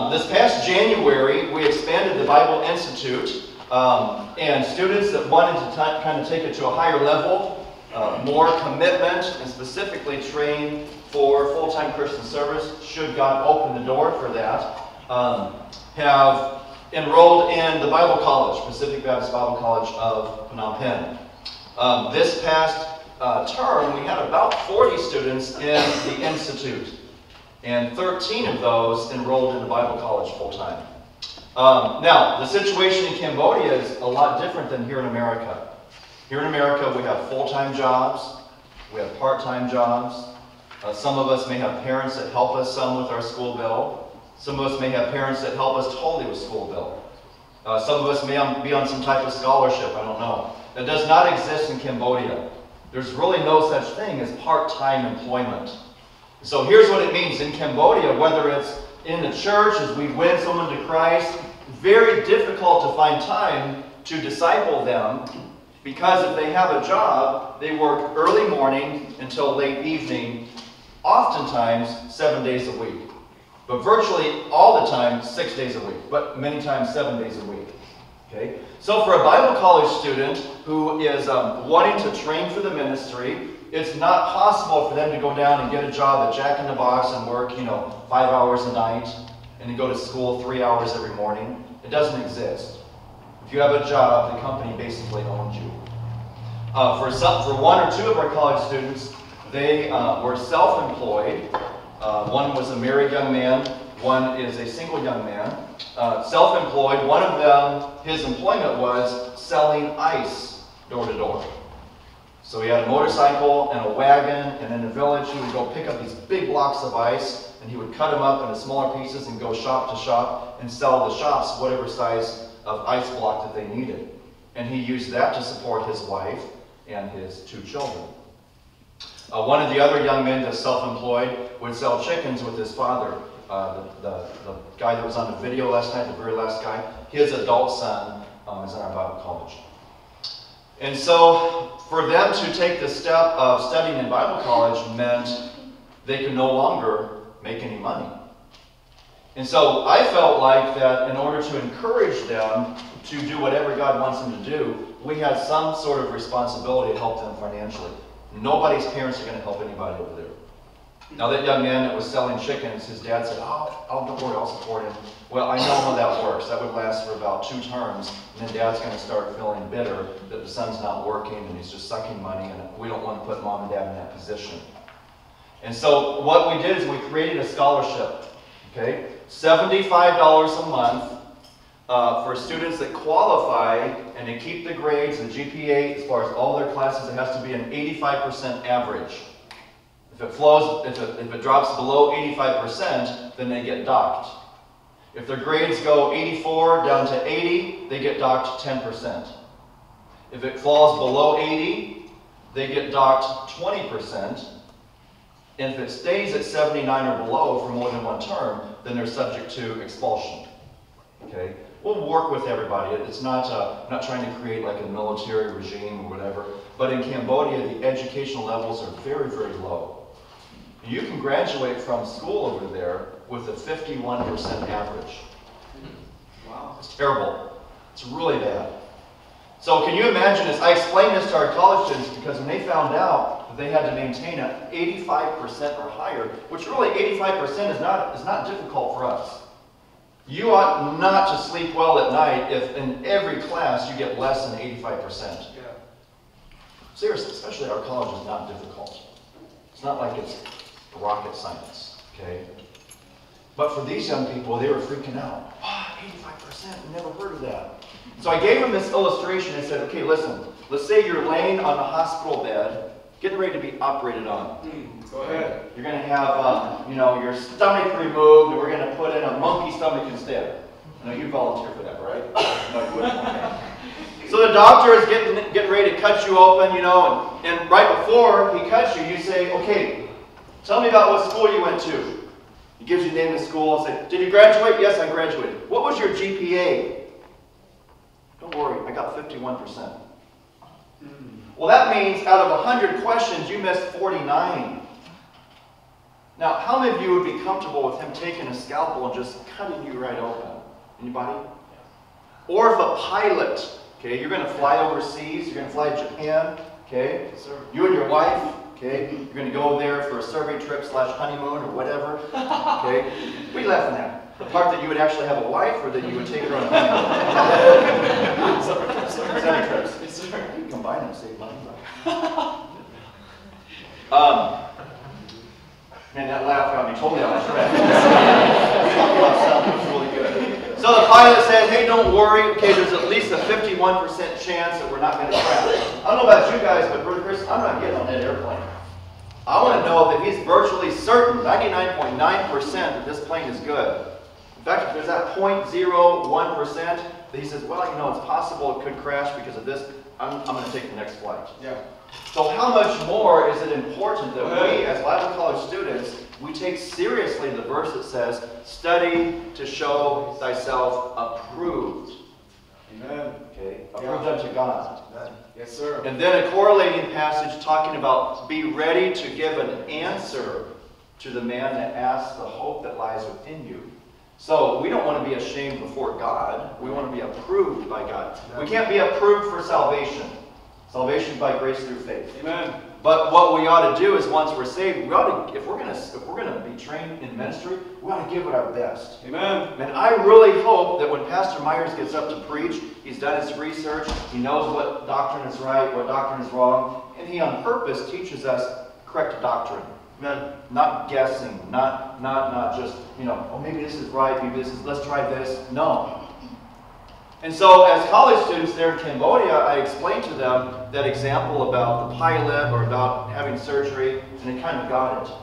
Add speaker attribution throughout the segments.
Speaker 1: This past January, we expanded the Bible Institute, and students that wanted to kind of take it to a higher level, more commitment, and specifically train for full-time Christian service, should God open the door for that, have enrolled in the Bible College, Pacific Baptist Bible College of Phnom Penh. This past term, we had about 40 students in the Institute, and 13 of those enrolled in the Bible College full-time. Now, the situation in Cambodia is a lot different than here in America. Here in America, we have full-time jobs, we have part-time jobs. Some of us may have parents that help us some with our school bill. Some of us may have parents that help us totally with school bill. Some of us may be on some type of scholarship, I don't know. That does not exist in Cambodia. There's really no such thing as part-time employment. So here's what it means in Cambodia, whether it's in the church as we win someone to Christ, very difficult to find time to disciple them, because if they have a job, they work early morning until late evening, oftentimes 7 days a week. But virtually all the time, 6 days a week, but many times 7 days a week. Okay? So for a Bible college student who is wanting to train for the ministry, it's not possible for them to go down and get a job at Jack in the Box and work, 5 hours a night and then go to school 3 hours every morning. It doesn't exist. If you have a job, the company basically owns you. For one or two of our college students, they were self-employed. One was a married young man, one is a single young man. Self-employed, one of them, his employment was selling ice door to door. So he had a motorcycle and a wagon, and in the village he would go pick up these big blocks of ice, and he would cut them up into smaller pieces and go shop to shop and sell the shops whatever size of ice block that they needed. And he used that to support his wife and his 2 children. One of the other young men that's self-employed would sell chickens with his father. The guy that was on the video last night, the very last guy, his adult son is in our Bible college. And so for them to take the step of studying in Bible college meant they could no longer make any money. And so I felt like that in order to encourage them to do whatever God wants them to do, we had some sort of responsibility to help them financially. Nobody's parents are going to help anybody over there. Now that young man that was selling chickens, his dad said, oh, don't worry, I'll support him. Well, I know how that works. That would last for about 2 terms, and then dad's going to start feeling bitter that the son's not working and he's just sucking money, and we don't want to put mom and dad in that position. And so what we did is we created a scholarship, okay? $75 a month for students that qualify and they keep the grades, the GPA, as far as all their classes, it has to be an 85% average. If it drops below 85%, then they get docked. If their grades go 84 down to 80, they get docked 10%. If it falls below 80, they get docked 20%. And if it stays at 79 or below for more than 1 term, then they're subject to expulsion. Okay? We'll work with everybody. It's not, I'm not trying to create like a military regime or whatever. But in Cambodia, the educational levels are very, very low. You can graduate from school over there with a 51% average. Wow. It's terrible. It's really bad. So can you imagine this? I explained this to our college students because when they found out that they had to maintain an 85% or higher, which really 85% is not difficult for us. You ought not to sleep well at night if in every class you get less than 85%. Yeah. Seriously, especially our college is not difficult. It's not like it's rocket science, okay? But for these young people, they were freaking out. 85%, we never heard of that. So I gave them this illustration and said, okay, listen, let's say you're laying on a hospital bed, getting ready to be operated on.
Speaker 2: Go ahead.
Speaker 1: You're going to have, your stomach removed, and we're going to put in a monkey stomach instead. I know you volunteer for that, right? No, you wouldn't. Okay. So the doctor is getting ready to cut you open, and right before he cuts you, you say, okay, tell me about what school you went to. He gives you the name of the school and says, did you graduate? Yes, I graduated. What was your GPA? Don't worry, I got 51%. Well, that means out of 100 questions, you missed 49. Now, how many of you would be comfortable with him taking a scalpel and just cutting you right open? Anybody? Or if a pilot, okay, you're going to fly overseas, you're going to fly to Japan, okay? Yes, sir. You and your wife, okay, you're going to go there for a survey trip / honeymoon or whatever, okay? What are you laughing at? The part that you would actually have a wife or that you would take her on a honeymoon? Survey trips. Yes, sir. You can combine them and save money. Man, that laugh got me totally off track. It was really good. So the pilot says, hey, don't worry. Okay, there's at least a 51% chance that we're not going to crash. I don't know about you guys, but Brother Chris, I'm not getting on that airplane. I want to know that he's virtually certain, 99.9%, that this plane is good. In fact, if there's that 0.01% that he says, well, you know, it's possible it could crash because of this, I'm going to take the next flight. Yeah. So how much more is it important that we, as Bible college students, we take seriously the verse that says, study to show thyself approved. Amen. Okay. Approved unto God. Amen. Yes, sir. And then a correlating passage talking about be ready to give an answer to the man that asks the hope that lies within you. So we don't want to be ashamed before God. We want to be approved by God. We can't be approved for salvation. Salvation by grace through faith. Amen. But what we ought to do is once we're saved, we ought to, if we're going to be trained in ministry, we ought to give it our best. Amen. And I really hope that when Pastor Myers gets up to preach, he's done his research, he knows what doctrine is right, what doctrine is wrong, and he on purpose teaches us correct doctrine. Amen. Not guessing, not just, you know, oh, maybe this is right, maybe this is, let's try this. No. And so as college students there in Cambodia, I explained to them that example about the pilot or about having surgery, and they kind of got it.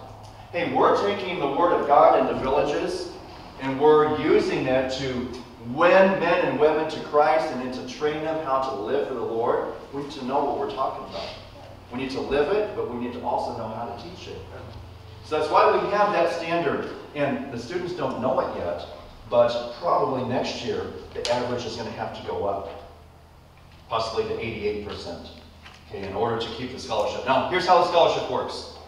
Speaker 1: Hey, we're taking the Word of God into villages, and we're using it to win men and women to Christ and to train them how to live for the Lord. We need to know what we're talking about. We need to live it, but we need to also know how to teach it. So that's why we have that standard, and the students don't know it yet. But probably next year, the average is going to have to go up, possibly to 88%, okay, in order to keep the scholarship. Now, here's how the scholarship works.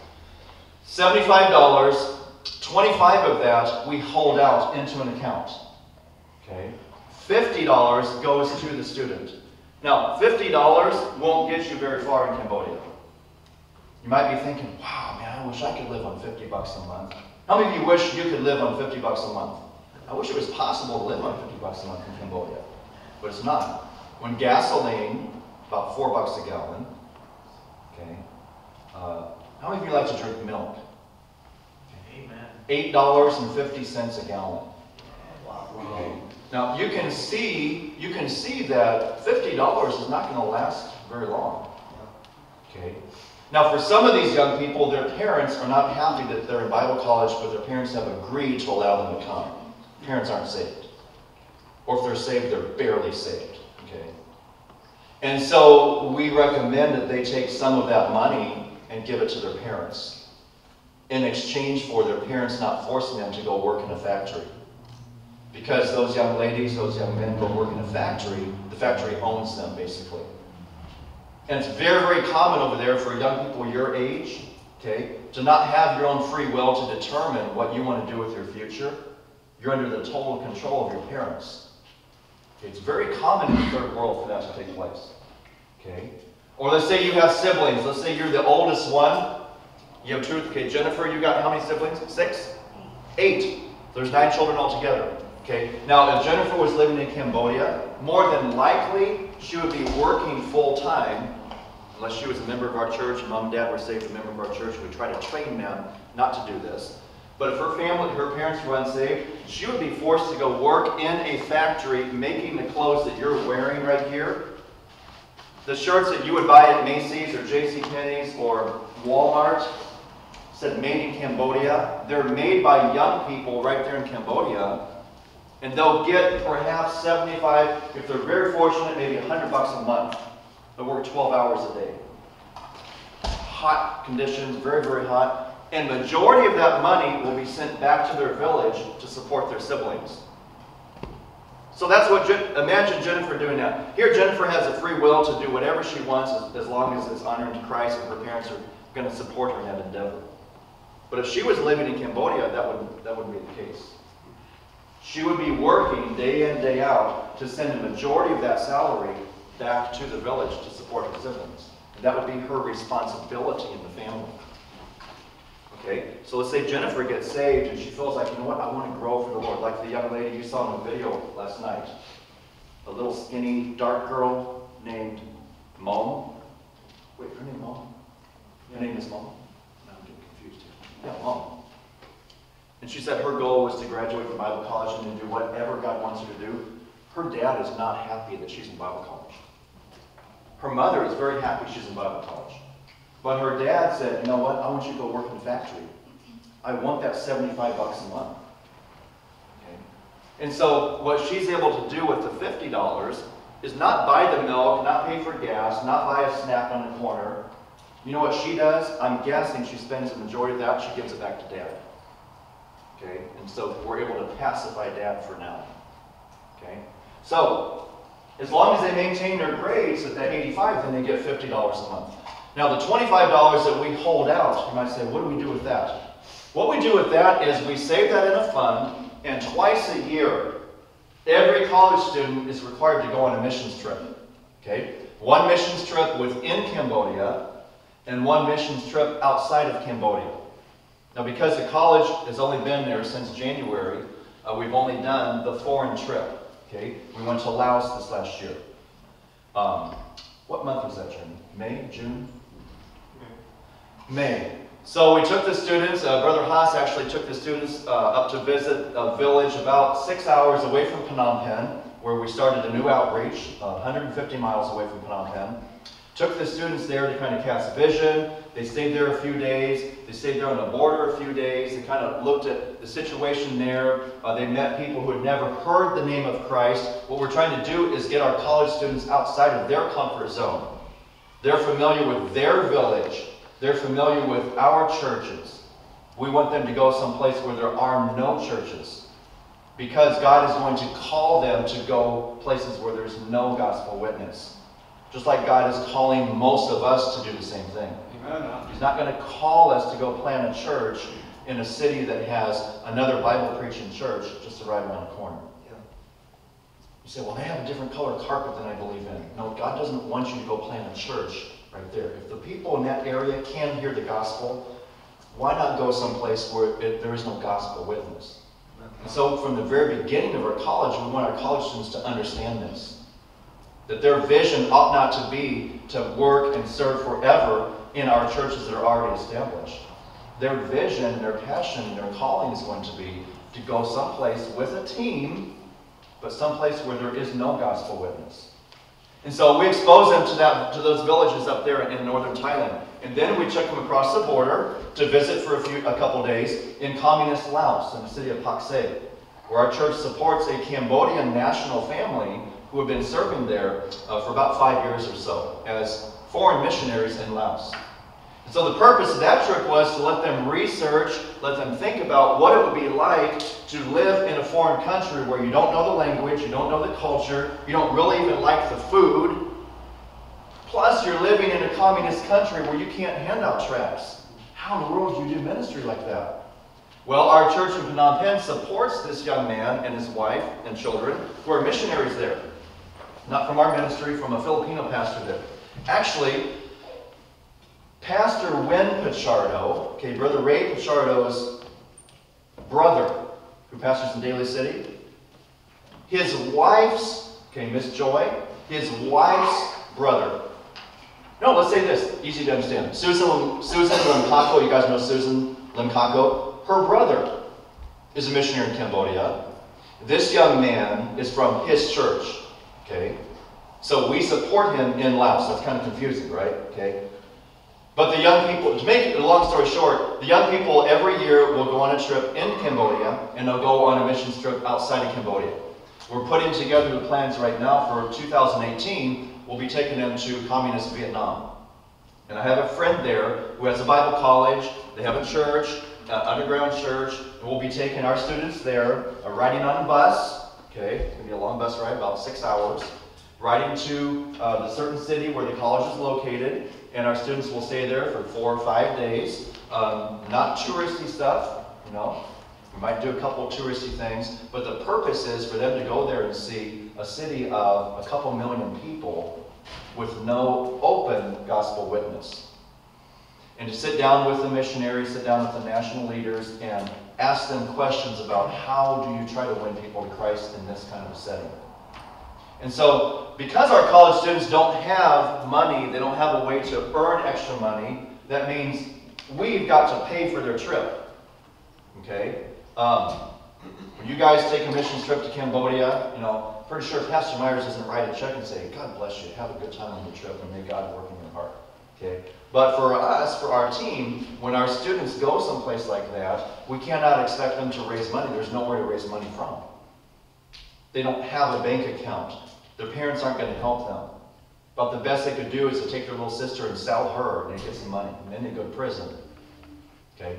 Speaker 1: $75, 25 of that we hold out into an account. Okay? $50 goes to the student. Now, $50 won't get you very far in Cambodia. You might be thinking, wow, man, I wish I could live on $50 a month. How many of you wish you could live on $50 a month? I wish it was possible to live on $50 a month in Cambodia, but it's not. When gasoline, about $4 a gallon, okay. How many of you like to drink milk? Amen. $8.50 a gallon. Wow. Okay. Now you can see that $50 is not going to last very long. Okay. Now for some of these young people, their parents are not happy that they're in Bible college, but their parents have agreed to allow them to come. Parents aren't saved. Or if they're saved, they're barely saved. Okay? And so we recommend that they take some of that money and give it to their parents in exchange for their parents not forcing them to go work in a factory. Because those young ladies, those young men go work in a factory, the factory owns them basically. And it's very, very common over there for young people your age, okay, to not have your own free will to determine what you want to do with your future. You're under the total control of your parents. Okay, it's very common in the third world for that to take place. Okay? Or let's say you have siblings. Let's say you're the oldest one. You have two. Okay, Jennifer, you got how many siblings? 6? 8. There's 9 children altogether. Okay? Now, if Jennifer was living in Cambodia, more than likely she would be working full-time, unless she was a member of our church, and mom and dad were saved, a member of our church. We try to train them not to do this. But if her family, her parents were unsaved, she would be forced to go work in a factory making the clothes that you're wearing right here. The shirts that you would buy at Macy's or JCPenney's or Walmart said made in Cambodia. They're made by young people right there in Cambodia. And they'll get perhaps 75, if they're very fortunate, maybe $100 a month. They'll work 12 hours a day. Hot conditions, very, very hot. And majority of that money will be sent back to their village to support their siblings. So that's what, imagine Jennifer doing that. Here Jennifer has a free will to do whatever she wants as long as it's honoring to Christ, and her parents are going to support her in that endeavor. But if she was living in Cambodia, that wouldn't be the case. She would be working day in, day out to send a majority of that salary back to the village to support her siblings. And that would be her responsibility in the family. Okay, so let's say Jennifer gets saved and she feels like, you know what, I want to grow for the Lord. Like the young lady you saw in the video last night. A little skinny, dark girl named Mom. Wait, her name Mom? Her name is Mom? No, I'm getting confused here. Yeah, Mom. And she said her goal was to graduate from Bible college and to do whatever God wants her to do. Her dad is not happy that she's in Bible college. Her mother is very happy she's in Bible college. But her dad said, you know what, I want you to go work in the factory. I want that $75 a month. Okay? And so what she's able to do with the $50 is not buy the milk, not pay for gas, not buy a snack on the corner. You know what she does? I'm guessing she spends the majority of that, she gives it back to Dad. Okay? And so we're able to pacify Dad for now. Okay? So, as long as they maintain their grades at that 85, then they get $50 a month. Now the $25 that we hold out, you might say, what do we do with that? What we do with that is we save that in a fund, and twice a year, every college student is required to go on a missions trip. Okay? One missions trip within Cambodia, and one missions trip outside of Cambodia. Now because the college has only been there since January, we've only done the foreign trip. Okay? We went to Laos this last year. What month was that, June? May? June? May. So we took the students, Brother Haas actually took the students up to visit a village about 6 hours away from Phnom Penh, where we started a new outreach, 150 miles away from Phnom Penh. Took the students there to kind of cast vision. They stayed there a few days. They stayed there on the border a few days. They kind of looked at the situation there. They met people who had never heard the name of Christ. What we're trying to do is get our college students outside of their comfort zone. They're familiar with their village. They're familiar with our churches. We want them to go someplace where there are no churches, because God is going to call them to go places where there's no gospel witness. Just like God is calling most of us to do the same thing. Amen. He's not going to call us to go plant a church in a city that has another Bible-preaching church just right around the corner. Yeah. You say, well, they have a different color carpet than I believe in. No, God doesn't want you to go plant a church right there. If the people in that area can hear the gospel, why not go someplace where there is no gospel witness? And so from the very beginning of our college, we want our college students to understand this. That their vision ought not to be to work and serve forever in our churches that are already established. Their vision, their passion, their calling is going to be to go someplace with a team, but someplace where there is no gospel witness. And so we expose them to those villages up there in northern Thailand. And then we took them across the border to visit for a couple days in communist Laos, in the city of Paksay, where our church supports a Cambodian national family who have been serving there for about 5 years or so as foreign missionaries in Laos. And so the purpose of that trip was to let them research, let them think about what it would be like to live in a foreign country where you don't know the language, you don't know the culture, you don't really even like the food. Plus, you're living in a communist country where you can't hand out tracts. How in the world do you do ministry like that? Well, our church in Phnom Penh supports this young man and his wife and children who are missionaries there. Not from our ministry, from a Filipino pastor there. Actually, Pastor Win Pichardo, okay, Brother Ray Pichardo's brother, who pastors in Daly City, his wife's, okay, Miss Joy, his wife's brother. No, let's say this, easy to understand. Susan Limkako, you guys know Susan Limkako, her brother is a missionary in Cambodia. This young man is from his church, okay? So we support him in Laos. That's kind of confusing, right? Okay. But the young people, to make it a long story short, the young people every year will go on a trip in Cambodia, and they'll go on a missions trip outside of Cambodia. We're putting together the plans right now for 2018. We'll be taking them to communist Vietnam. And I have a friend there who has a Bible college. They have a church, an underground church, and we'll be taking our students there, riding on a bus. Okay, it's going to be a long bus ride, about 6 hours. riding to the certain city where the college is located, and our students will stay there for 4 or 5 days. Not touristy stuff, you know. We might do a couple of touristy things, but the purpose is for them to go there and see a city of a couple million people with no open gospel witness. And to sit down with the missionaries, sit down with the national leaders, and ask them questions about how do you try to win people to Christ in this kind of a setting. And so, because our college students don't have money, they don't have a way to earn extra money, that means we've got to pay for their trip. Okay? When you guys take a missions trip to Cambodia, you know, pretty sure Pastor Myers doesn't write a check and say, God bless you, have a good time on the trip, and may God work in your heart. Okay? But for us, for our team, when our students go someplace like that, we cannot expect them to raise money. There's nowhere to raise money from. They don't have a bank account. Their parents aren't going to help them. But the best they could do is to take their little sister and sell her, and they get some money, and then they go to prison. Okay?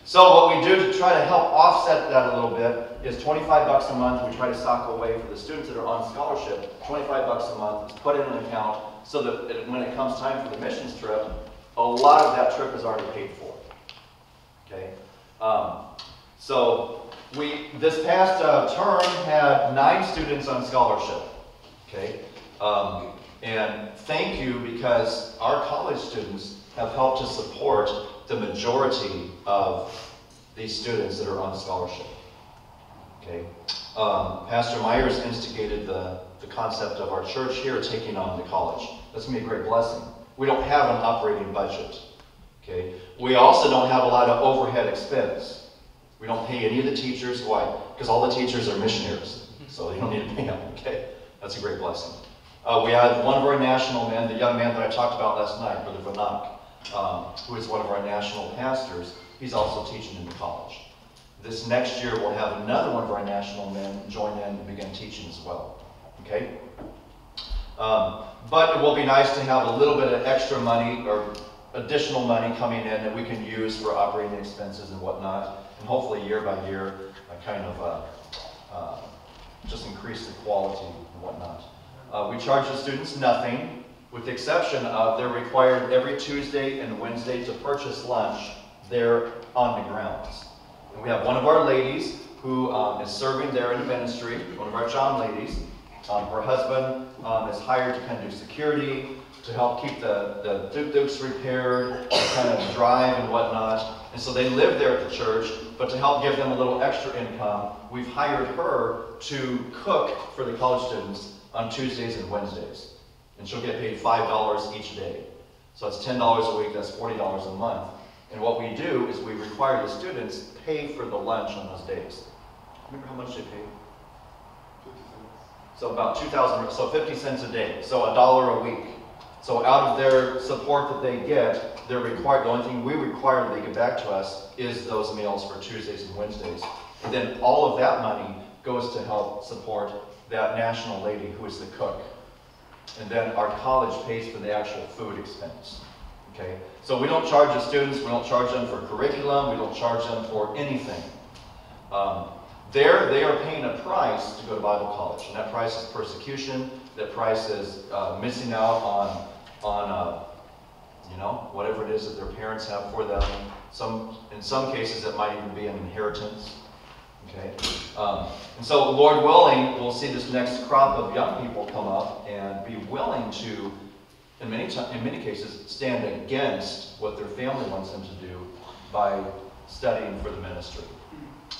Speaker 1: So what we do to try to help offset that a little bit is $25 a month. We try to sock away for the students that are on scholarship. $25 a month is put in an account so that when it comes time for the missions trip, a lot of that trip is already paid for. Okay? So we this past term had 9 students on scholarship. Okay? And thank you, because our college students have helped to support the majority of these students that are on scholarship. Okay? Pastor Myers instigated the concept of our church here taking on the college. That's going to be a great blessing. We don't have an operating budget. Okay? We also don't have a lot of overhead expense. We don't pay any of the teachers. Why? Because all the teachers are missionaries. So you don't need to pay them. Okay? That's a great blessing. We had one of our national men, the young man that I talked about last night, Brother Vanak, who is one of our national pastors. He's also teaching in the college. This next year, we'll have another one of our national men join in and begin teaching as well. Okay? But it will be nice to have a little bit of extra money or additional money coming in that we can use for operating expenses and whatnot. And hopefully, year by year, kind of just increase the quality and whatnot. We charge the students nothing, with the exception of they're required every Tuesday and Wednesday to purchase lunch there on the grounds. And we have one of our ladies who is serving there in the ministry, one of our John ladies. Her husband is hired to kind of do security, to help keep the tuk-tuks repaired, to kind of drive and whatnot. And so they live there at the church, but to help give them a little extra income, we've hired her to cook for the college students on Tuesdays and Wednesdays. And she'll get paid $5 each day. So that's $10 a week, that's $40 a month. And what we do is we require the students pay for the lunch on those days. Remember how much they pay? 50 cents. So about 2,000, so 50 cents a day, so $1 a week. So out of their support that they get, they're required, the only thing we require that they get back to us is those meals for Tuesdays and Wednesdays. And then all of that money goes to help support that national lady who is the cook. And then our college pays for the actual food expense. Okay? So we don't charge the students, we don't charge them for curriculum, we don't charge them for anything. They are paying a price to go to Bible college, and that price is persecution, that price is missing out on you know, whatever it is that their parents have for them. In some cases, it might even be an inheritance. Okay? And so, Lord willing, we'll see this next crop of young people come up and be willing to, in many cases, stand against what their family wants them to do by studying for the ministry.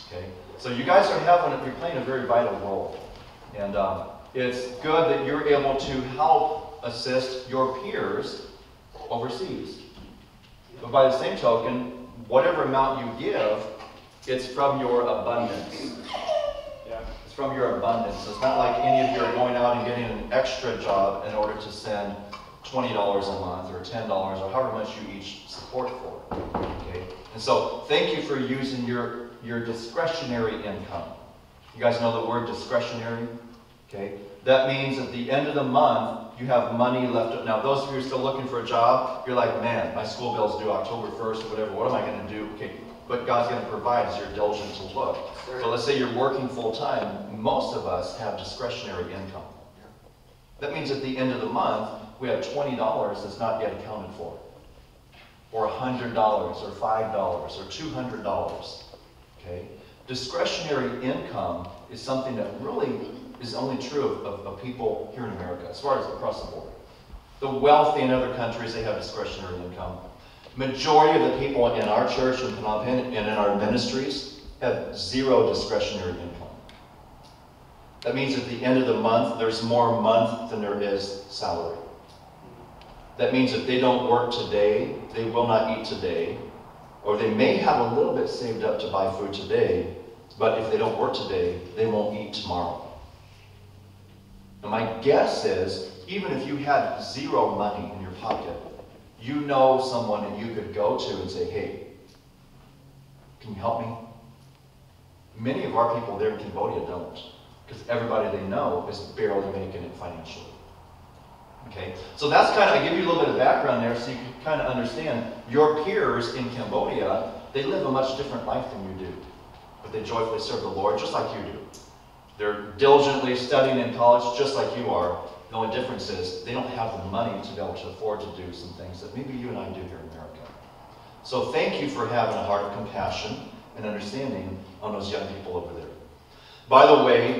Speaker 1: Okay? So you guys you're playing a very vital role. And it's good that you're able to help assist your peers overseas. But by the same token, whatever amount you give, it's from your abundance. Yeah. It's from your abundance. It's not like any of you are going out and getting an extra job in order to send $20 a month or $10 or however much you each support for. Okay? And so thank you for using your discretionary income. You guys know the word discretionary? Okay? That means at the end of the month, you have money left. Now, those of you who are still looking for a job, you're like, man, my school bill's due October 1st or whatever. What am I going to do? Okay, but God's going to provide as you're diligent to look. So let's say you're working full time. Most of us have discretionary income. That means at the end of the month, we have $20 that's not yet accounted for, or $100, or $5, or $200. Okay? Discretionary income is something that really is only true of people here in America, as far as across the board. The wealthy in other countries, they have discretionary income. Majority of the people in our church in Phnom Penh and in our ministries have zero discretionary income. That means at the end of the month, there's more month than there is salary. That means if they don't work today, they will not eat today, or they may have a little bit saved up to buy food today, but if they don't work today, they won't eat tomorrow. And my guess is, even if you had zero money in your pocket, you know someone that you could go to and say, hey, can you help me? Many of our people there in Cambodia don't, because everybody they know is barely making it financially. Okay, so that's kind of, I give you a little bit of background there so you can kind of understand your peers in Cambodia, they live a much different life than you do, but they joyfully serve the Lord just like you do. They're diligently studying in college just like you are. The only difference is they don't have the money to be able to afford to do some things that maybe you and I do here in America. So thank you for having a heart of compassion and understanding on those young people over there. By the way,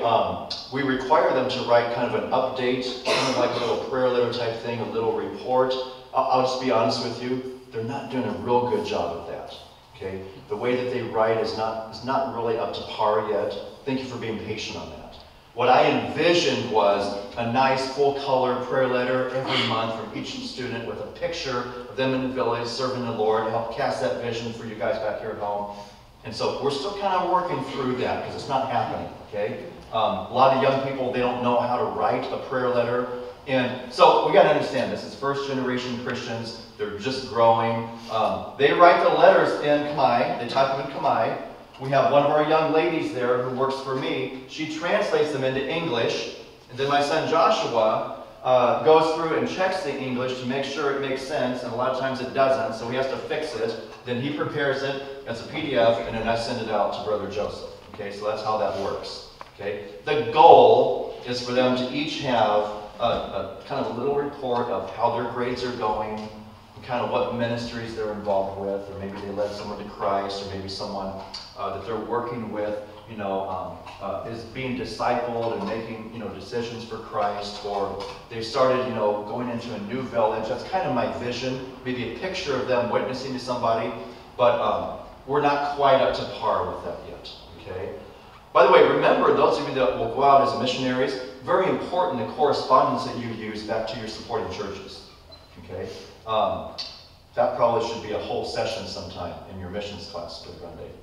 Speaker 1: we require them to write kind of an update, kind of like a little prayer letter type thing, a little report. I'll just be honest with you, they're not doing a real good job of that. Okay? The way that they write is not really up to par yet. Thank you for being patient on that. What I envisioned was a nice full-color prayer letter every month from each student with a picture of them in the village serving the Lord, help cast that vision for you guys back here at home. And so we're still kind of working through that because it's not happening, okay? A lot of young people, they don't know how to write a prayer letter. And so we got to understand this is first-generation Christians. They're just growing. They write the letters in Khmer. They type them in Khmer. We have one of our young ladies there who works for me. She translates them into English. And then my son Joshua goes through and checks the English to make sure it makes sense. And a lot of times it doesn't, so he has to fix it. Then he prepares it as a PDF, and then I send it out to Brother Joseph. Okay, so that's how that works. Okay, the goal is for them to each have a kind of a little report of how their grades are going, and kind of what ministries they're involved with, or maybe they led someone to Christ, or maybe someone that they're working with, is being discipled and making, decisions for Christ, or they've started, going into a new village. That's kind of my vision. Maybe a picture of them witnessing to somebody, but we're not quite up to par with that yet. Okay. By the way, remember, those of you that will go out as missionaries, very important the correspondence that you use back to your supporting churches. Okay. That probably should be a whole session sometime in your missions class, Brother Grande.